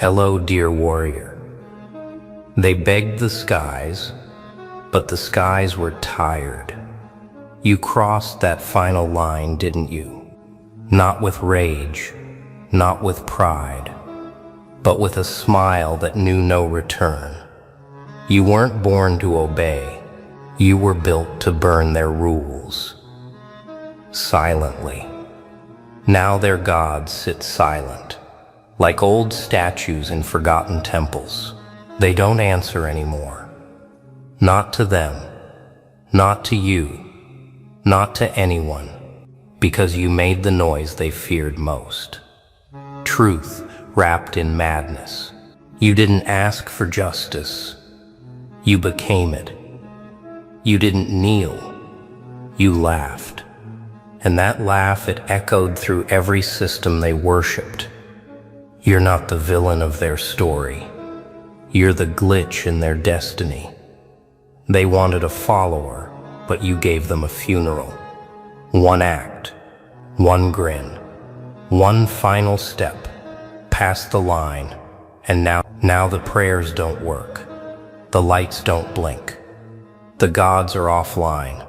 Hello, dear warrior. They begged the skies, but the skies were tired. You crossed that final line, didn't you? Not with rage, not with pride, but with a smile that knew no return. You weren't born to obey. You were built to burn their rules. Silently. Now their gods sit silent, like old statues in forgotten temples. They don't answer anymore. Not to them, not to you, not to anyone, because you made the noise they feared most. Truth wrapped in madness. You didn't ask for justice. You became it. You didn't kneel. You laughed. And that laugh, it echoed through every system they worshipped. You're not the villain of their story. You're the glitch in their destiny. They wanted a follower, but you gave them a funeral. One act, one grin, one final step, past the line, and now the prayers don't work. The lights don't blink. The gods are offline,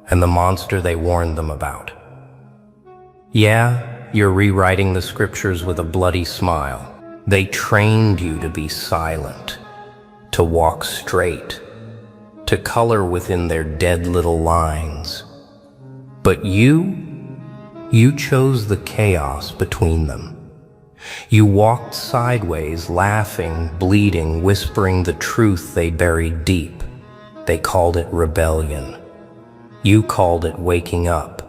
and the monster they warned them about. Yeah, you're rewriting the scriptures with a bloody smile. They trained you to be silent, to walk straight, to color within their dead little lines. But you chose the chaos between them. You walked sideways, laughing, bleeding, whispering the truth they buried deep. They called it rebellion. You called it waking up.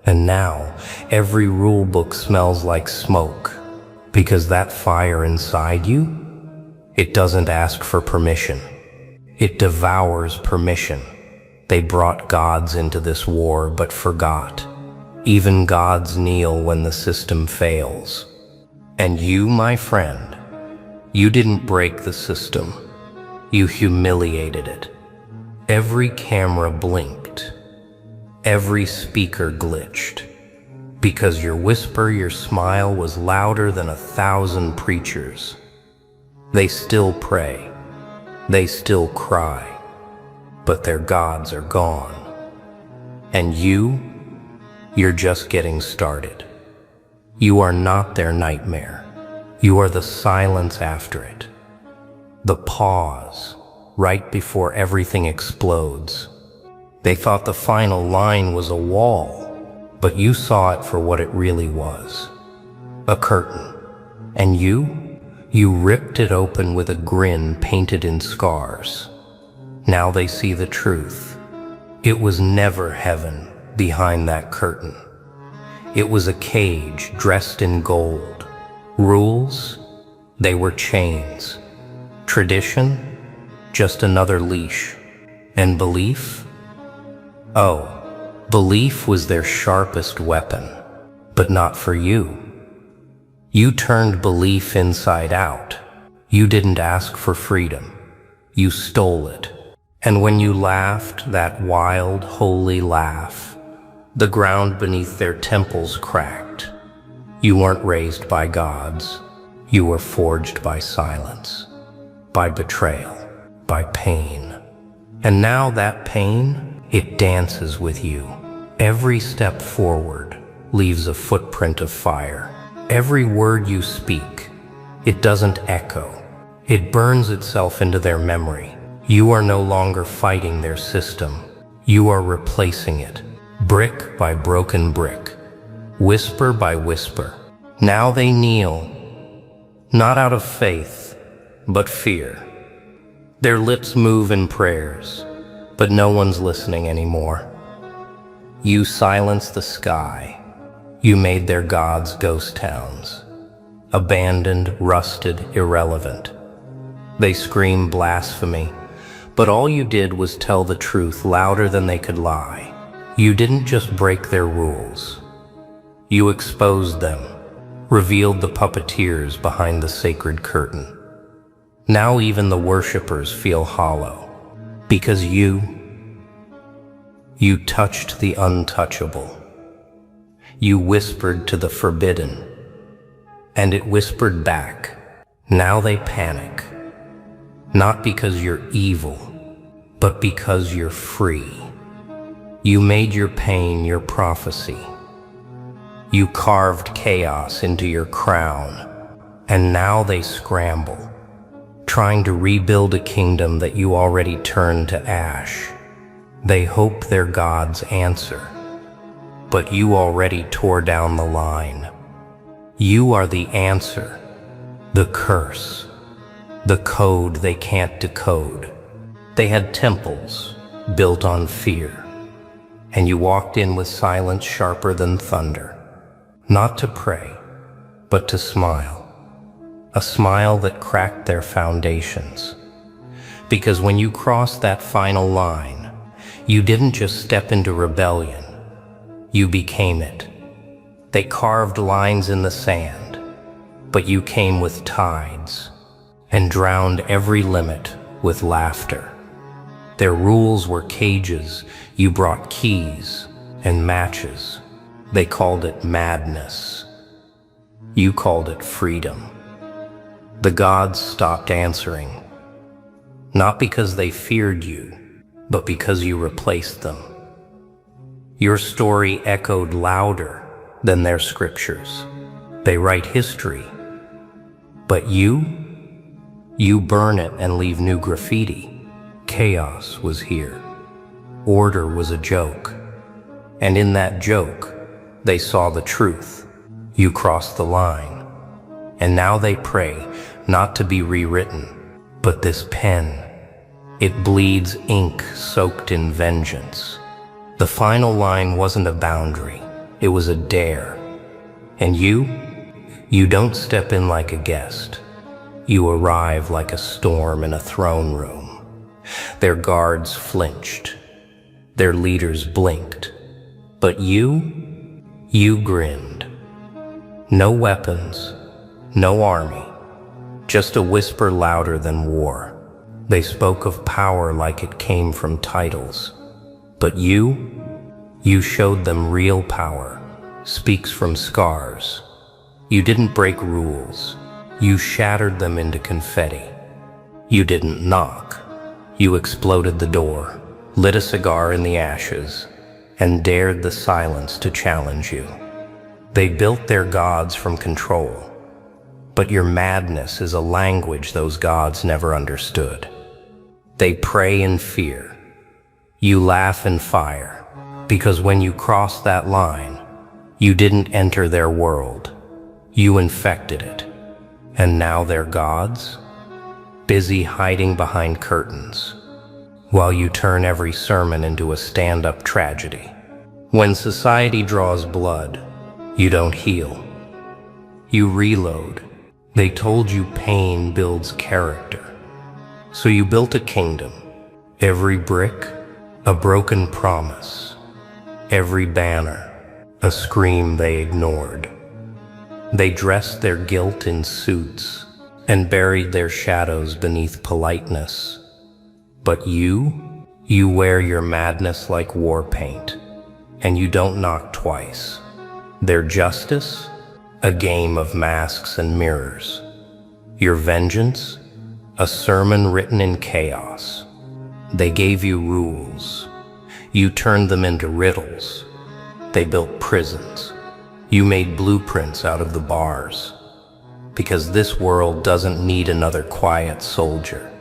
And now, every rule book smells like smoke, because that fire inside you, it doesn't ask for permission. It devours permission. They brought gods into this war, but forgot. Even gods kneel when the system fails. And you, my friend, you didn't break the system. You humiliated it. Every camera blinked. Every speaker glitched, because your whisper, your smile was louder than 1,000 preachers. They still pray, they still cry, but their gods are gone. And you're just getting started. You are not their nightmare. You are the silence after it. The pause, right before everything explodes. They thought the final line was a wall, but you saw it for what it really was. A curtain. And you ripped it open with a grin painted in scars. Now they see the truth. It was never heaven behind that curtain. It was a cage dressed in gold. Rules? They were chains. Tradition? Just another leash. And belief? Oh, belief was their sharpest weapon, but not for you. You turned belief inside out. You didn't ask for freedom. You stole it. And when you laughed, that wild, holy laugh, the ground beneath their temples cracked. You weren't raised by gods. You were forged by silence, by betrayal, by pain. And now that pain, it dances with you. Every step forward leaves a footprint of fire. Every word you speak, it doesn't echo. It burns itself into their memory. You are no longer fighting their system. You are replacing it, brick by broken brick, whisper by whisper. Now they kneel, not out of faith, but fear. Their lips move in prayers, but no one's listening anymore. You silenced the sky. You made their gods ghost towns. Abandoned, rusted, irrelevant. They scream blasphemy, but all you did was tell the truth louder than they could lie. You didn't just break their rules. You exposed them, revealed the puppeteers behind the sacred curtain. Now even the worshippers feel hollow. Because you touched the untouchable. You whispered to the forbidden, and it whispered back, Now they panic, not because you're evil, but because you're free. You made your pain your prophecy. You carved chaos into your crown, and now they scramble, trying to rebuild a kingdom that you already turned to ash. They hope their gods answer, but you already tore down the line. You are the answer, the curse, the code they can't decode. They had temples built on fear, and you walked in with silence sharper than thunder, not to pray, but to smile, a smile that cracked their foundations. Because when you crossed that final line, you didn't just step into rebellion, you became it. They carved lines in the sand, but you came with tides and drowned every limit with laughter. Their rules were cages, you brought keys and matches. They called it madness. You called it freedom. The gods stopped answering, not because they feared you, but because you replaced them. Your story echoed louder than their scriptures. They write history, but you burn it and leave new graffiti. Chaos was here. Order was a joke. And in that joke, they saw the truth. You crossed the line. And now they pray not to be rewritten, but this pen. It bleeds ink soaked in vengeance. The final line wasn't a boundary. It was a dare. And you don't step in like a guest. You arrive like a storm in a throne room. Their guards flinched. Their leaders blinked. But you grinned. No weapons, no army, just a whisper louder than war. They spoke of power like it came from titles. But you showed them real power, speaks from scars. You didn't break rules. You shattered them into confetti. You didn't knock. You exploded the door, lit a cigar in the ashes, and dared the silence to challenge you. They built their gods from control, but your madness is a language those gods never understood. They pray in fear. You laugh in fire, because when you crossed that line, you didn't enter their world. You infected it. And now they're gods, busy hiding behind curtains, while you turn every sermon into a stand-up tragedy. When society draws blood, you don't heal. You reload. They told you pain builds character. So you built a kingdom. Every brick, a broken promise. Every banner, a scream they ignored. They dressed their guilt in suits and buried their shadows beneath politeness. But you wear your madness like war paint, and you don't knock twice. Their justice, a game of masks and mirrors. Your vengeance, a sermon written in chaos. They gave you rules. You turned them into riddles. They built prisons. You made blueprints out of the bars. Because this world doesn't need another quiet soldier.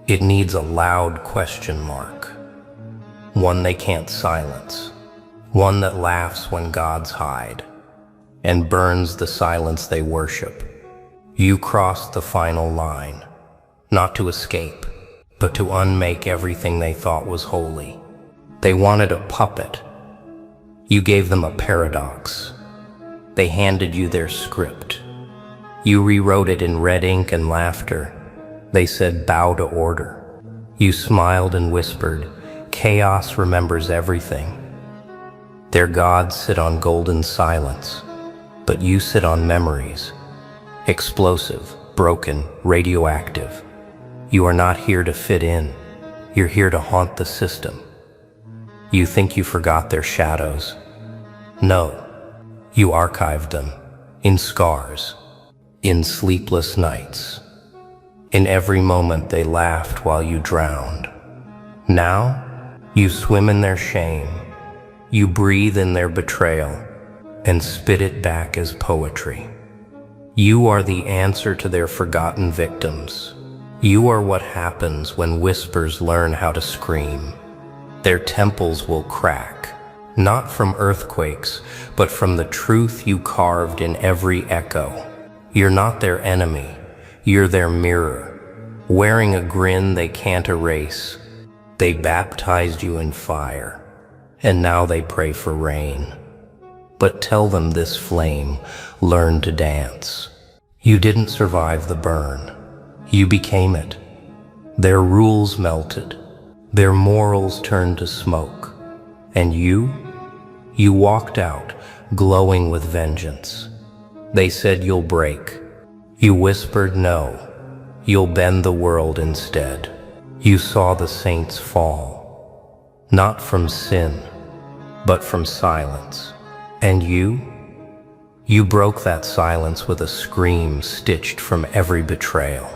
It needs a loud question mark. One they can't silence. One that laughs when gods hide and burns the silence they worship. You crossed the final line, not to escape, but to unmake everything they thought was holy. They wanted a puppet. You gave them a paradox. They handed you their script. You rewrote it in red ink and laughter. They said, bow to order. You smiled and whispered, chaos remembers everything. Their gods sit on golden silence, but you sit on memories. Explosive, broken, radioactive. You are not here to fit in. You're here to haunt the system. You think you forgot their shadows. No, you archived them in scars, in sleepless nights, In every moment they laughed while you drowned. Now, you swim in their shame. You breathe in their betrayal and spit it back as poetry. You are the answer to their forgotten victims. You are what happens when whispers learn how to scream. Their temples will crack, not from earthquakes, but from the truth you carved in every echo. You're not their enemy, you're their mirror, wearing a grin they can't erase. They baptized you in fire, and now they pray for rain. But tell them this flame learned to dance. You didn't survive the burn, you became it. Their rules melted, their morals turned to smoke, and you walked out, glowing with vengeance. They said you'll break. You whispered no, you'll bend the world instead. You saw the saints fall, not from sin, but from silence. And you broke that silence with a scream stitched from every betrayal.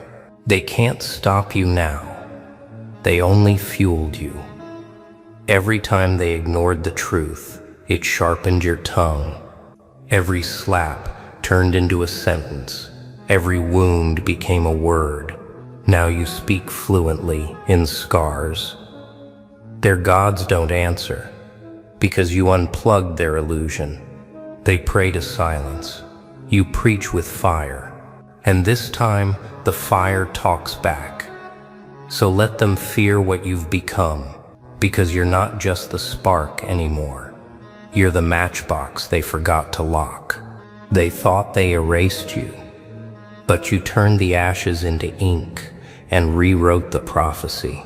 They can't stop you now. They only fueled you. Every time they ignored the truth, it sharpened your tongue. Every slap turned into a sentence. Every wound became a word. Now you speak fluently in scars. Their gods don't answer because you unplugged their illusion. They pray to silence. You preach with fire. And this time, the fire talks back. So let them fear what you've become, because you're not just the spark anymore. You're the matchbox they forgot to lock. They thought they erased you, but you turned the ashes into ink and rewrote the prophecy.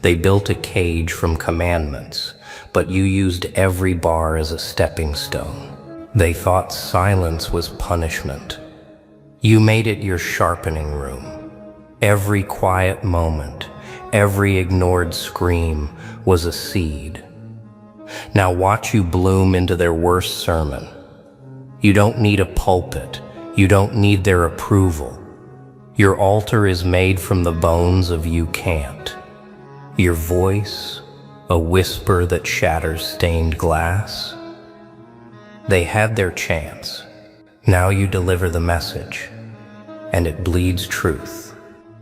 They built a cage from commandments, but you used every bar as a stepping stone. They thought silence was punishment. You made it your sharpening room. Every quiet moment, every ignored scream was a seed. Now watch you bloom into their worst sermon. You don't need a pulpit. You don't need their approval. Your altar is made from the bones of you can't. Your voice, a whisper that shatters stained glass. They had their chance. Now you deliver the message, and it bleeds truth.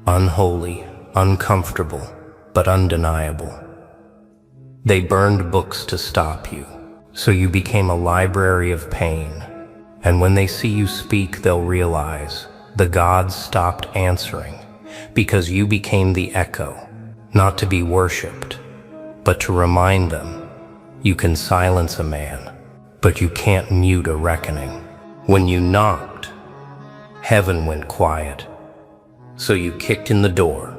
Unholy, uncomfortable, but undeniable. They burned books to stop you, so you became a library of pain. And when they see you speak, they'll realize the gods stopped answering because you became the echo, not to be worshipped, but to remind them you can silence a man, but you can't mute a reckoning. When you knocked, heaven went quiet. So you kicked in the door.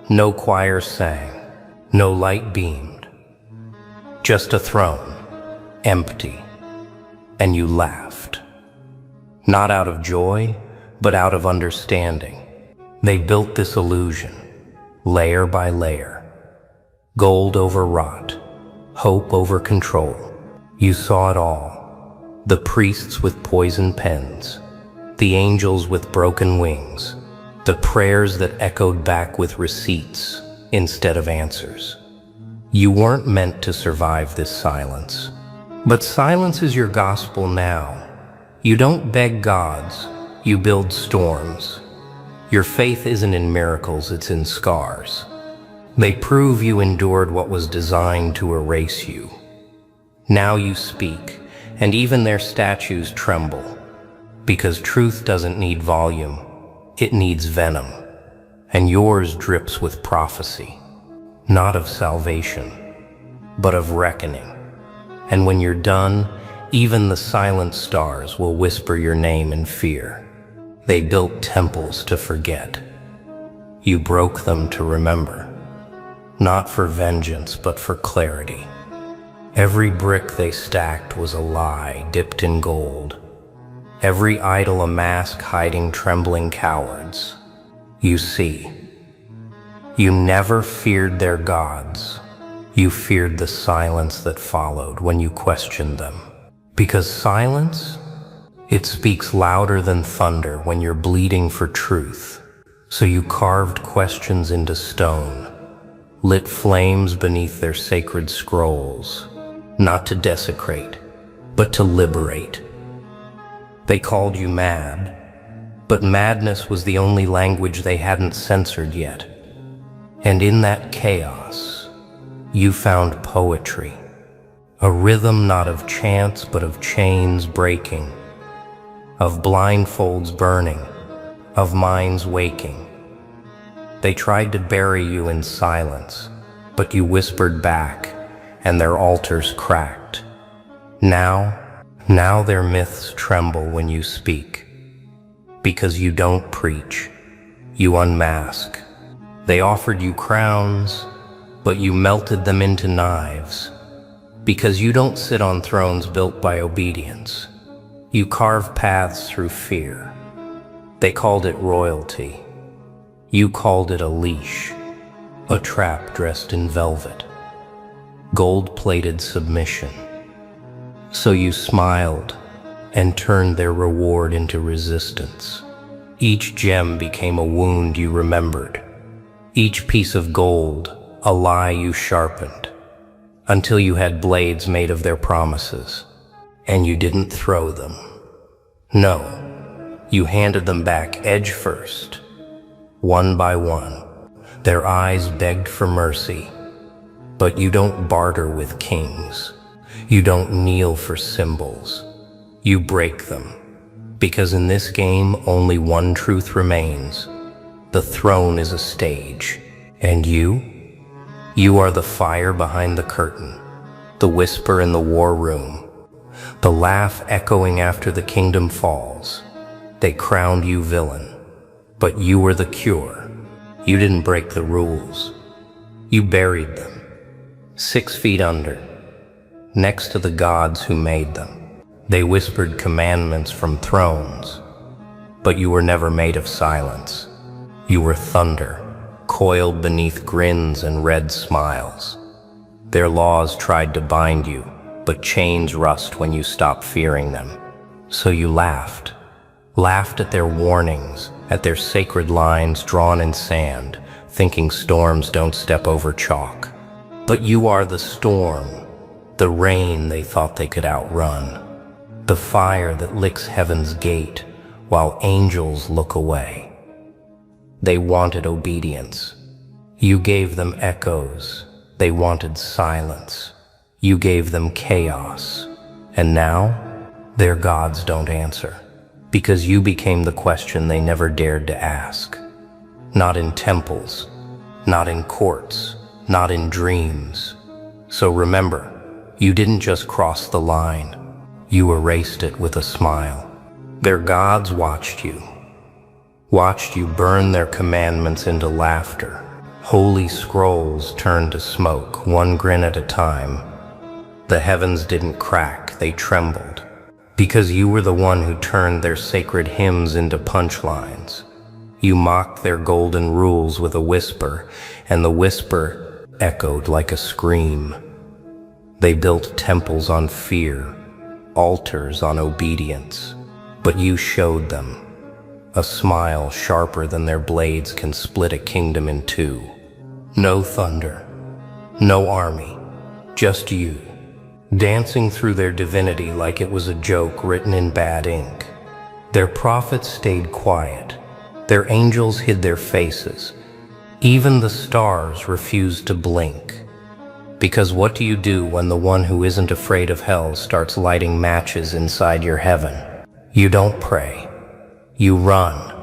No choir sang, no light beamed. Just a throne, empty, and you laughed. Not out of joy, but out of understanding. They built this illusion, layer by layer. Gold over rot, hope over control. You saw it all. The priests with poison pens, the angels with broken wings, the prayers that echoed back with receipts instead of answers. You weren't meant to survive this silence. But silence is your gospel now. You don't beg gods, you build storms. Your faith isn't in miracles, it's in scars. They prove you endured what was designed to erase you. Now you speak, and even their statues tremble, because truth doesn't need volume, it needs venom, and yours drips with prophecy, not of salvation, but of reckoning. And when you're done, even the silent stars will whisper your name in fear. They built temples to forget. You broke them to remember, not for vengeance, but for clarity. Every brick they stacked was a lie dipped in gold. Every idol a mask hiding trembling cowards. You see, you never feared their gods. You feared the silence that followed when you questioned them. Because silence, it speaks louder than thunder when you're bleeding for truth. So you carved questions into stone, lit flames beneath their sacred scrolls, not to desecrate, but to liberate. They called you mad, but madness was the only language they hadn't censored yet. And in that chaos, you found poetry, a rhythm not of chants but of chains breaking, of blindfolds burning, of minds waking. They tried to bury you in silence, but you whispered back, and their altars cracked. Now their myths tremble when you speak, because you don't preach, you unmask. They offered you crowns, but you melted them into knives, because you don't sit on thrones built by obedience. You carve paths through fear. They called it royalty. You called it a leash, a trap dressed in velvet, gold-plated submission. So you smiled and turned their reward into resistance. Each gem became a wound you remembered. Each piece of gold, a lie you sharpened, until you had blades made of their promises, and you didn't throw them. No, you handed them back edge first, one by one. Their eyes begged for mercy, but you don't barter with kings. You don't kneel for symbols. You break them, because in this game only one truth remains. The throne is a stage, and you are the fire behind the curtain, the whisper in the war room, the laugh echoing after the kingdom falls. They crowned you villain, but you were the cure. You didn't break the rules. You buried them, 6 feet under, next to the gods who made them. They whispered commandments from thrones, but you were never made of silence. You were thunder, coiled beneath grins and red smiles. Their laws tried to bind you, but chains rust when you stop fearing them. So you laughed at their warnings, at their sacred lines drawn in sand, thinking storms don't step over chalk. But you are the storm, the rain they thought they could outrun, the fire that licks heaven's gate while angels look away. They wanted obedience. You gave them echoes. They wanted silence. You gave them chaos. And now, their gods don't answer, because you became the question they never dared to ask. Not in temples, not in courts, not in dreams. So remember, you didn't just cross the line. You erased it with a smile. Their gods watched you burn their commandments into laughter. Holy scrolls turned to smoke, one grin at a time. The heavens didn't crack, they trembled, because you were the one who turned their sacred hymns into punchlines. You mocked their golden rules with a whisper, and the whisper echoed like a scream. They built temples on fear, altars on obedience, but you showed them. A smile sharper than their blades can split a kingdom in two. No thunder, no army, just you, dancing through their divinity like it was a joke written in bad ink. Their prophets stayed quiet. Their angels hid their faces. Even the stars refused to blink. Because what do you do when the one who isn't afraid of hell starts lighting matches inside your heaven? You don't pray. You run,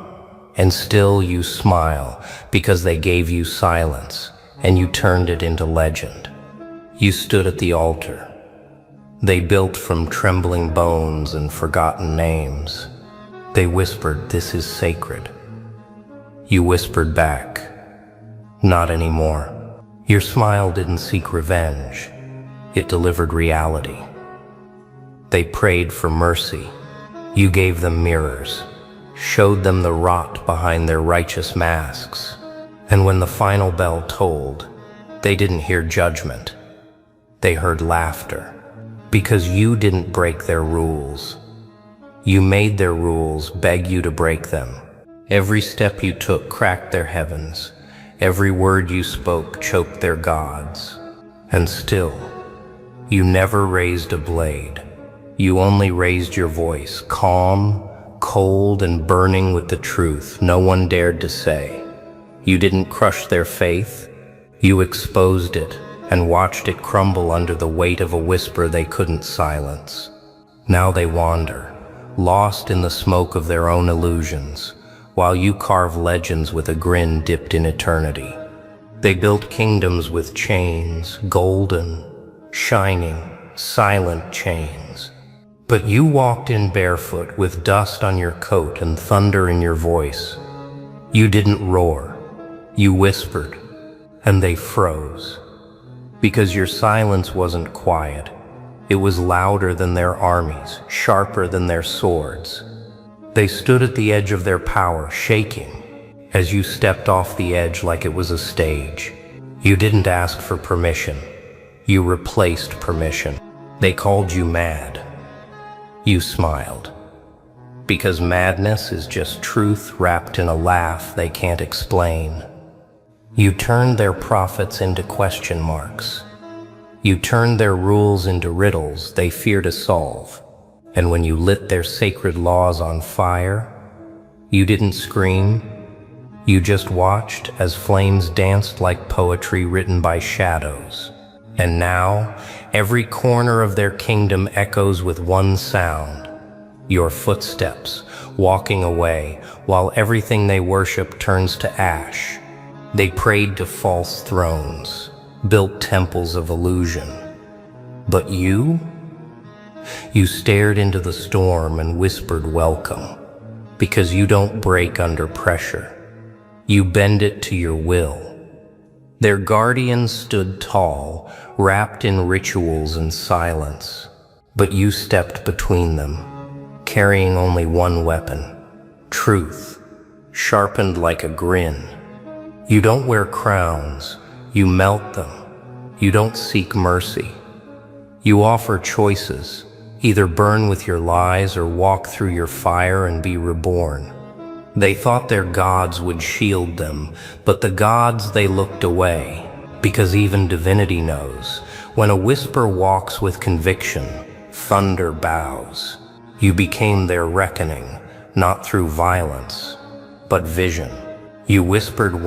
and still you smile, because they gave you silence, and you turned it into legend. You stood at the altar. They built from trembling bones and forgotten names. They whispered, "This is sacred." You whispered back, "Not anymore." Your smile didn't seek revenge. It delivered reality. They prayed for mercy. You gave them mirrors, showed them the rot behind their righteous masks. And when the final bell tolled, they didn't hear judgment. They heard laughter, because you didn't break their rules. You made their rules beg you to break them, Every step you took cracked their heavens. Every word you spoke choked their gods. And still, you never raised a blade. You only raised your voice, calm, cold, and burning with the truth no one dared to say. You didn't crush their faith. You exposed it and watched it crumble under the weight of a whisper they couldn't silence. Now they wander, lost in the smoke of their own illusions, while you carve legends with a grin dipped in eternity. They built kingdoms with chains, golden, shining, silent chains. But you walked in barefoot with dust on your coat and thunder in your voice. You didn't roar, you whispered, and they froze. Because your silence wasn't quiet. It was louder than their armies, sharper than their swords. They stood at the edge of their power, shaking, as you stepped off the edge like it was a stage. You didn't ask for permission. You replaced permission. They called you mad. You smiled. Because madness is just truth wrapped in a laugh they can't explain. You turned their prophets into question marks. You turned their rules into riddles they fear to solve. And when you lit their sacred laws on fire, you didn't scream. You just watched as flames danced like poetry written by shadows. And now, every corner of their kingdom echoes with one sound. Your footsteps, walking away, while everything they worship turns to ash. They prayed to false thrones, built temples of illusion. But you stared into the storm and whispered welcome, because you don't break under pressure. You bend it to your will. Their guardians stood tall, wrapped in rituals and silence, but you stepped between them, carrying only one weapon, truth, sharpened like a grin. You don't wear crowns, you melt them. You don't seek mercy. You offer choices, either burn with your lies or walk through your fire and be reborn. They thought their gods would shield them, but the gods they looked away, because even divinity knows, when a whisper walks with conviction, thunder bows. You became their reckoning, not through violence, but vision. You whispered